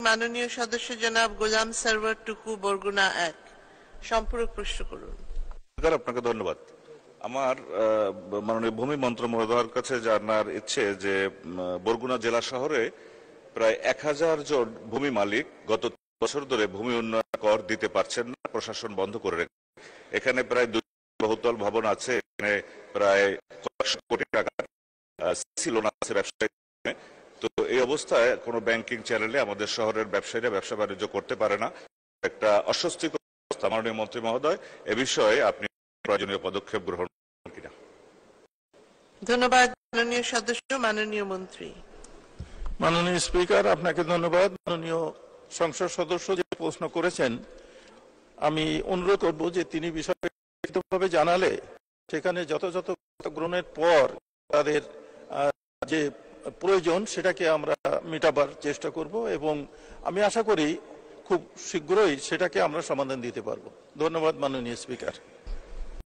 মাননীয় সদস্য জনাব গোলাম সারওয়ার টুকু, বরগুনা 1। সম্পূরক প্রশ্ন করুন। আপনাকে ধন্যবাদ। আমার মাননীয় ভূমি মন্ত্রী মহোদয়ের কাছে জানার ইচ্ছে যে বরগুনা জেলা শহরে প্রায় 1000 জন ভূমি মালিক গত বছর ধরে ভূমি উন্নয়ন কর দিতে পারছেন না, প্রশাসন বন্ধ করে রেখেছে। এখানে প্রায় 2 বহুতল ভবন আছে, এখানে প্রায় কয়েকশো কোটি টাকা লোন আছে ব্যবসায়ী। তো এই অবস্থায় কোনো ব্যাংকিং চ্যানেলে আমাদের শহরের ব্যবসায়ীরা ব্যবসা বাণিজ্য করতে পারে না, একটা অস্বস্তিকর অবস্থা। মাননীয় মন্ত্রী মহোদয়, এ বিষয়ে আপনি প্রয়োজনীয় পদক্ষেপ গ্রহণ করেন কিনা? ধন্যবাদ মাননীয় সদস্য। মাননীয় মন্ত্রী। মাননীয় স্পিকার, আপনাকে ধন্যবাদ। মাননীয় সংসদ সদস্য যে প্রশ্ন করেছেন, আমি অনুরোধ করব যে তিনি বিষয়ে লিখিতভাবে জানালে সেখানে যথাযথ গ্রহণের পর তাদের যে প্রয়োজন সেটাকে আমরা মেটাবার চেষ্টা করব এবং আমি আশা করি খুব শীঘ্রই সেটাকে আমরা সমাধান দিতে পারবো। ধন্যবাদ মাননীয় স্পিকার।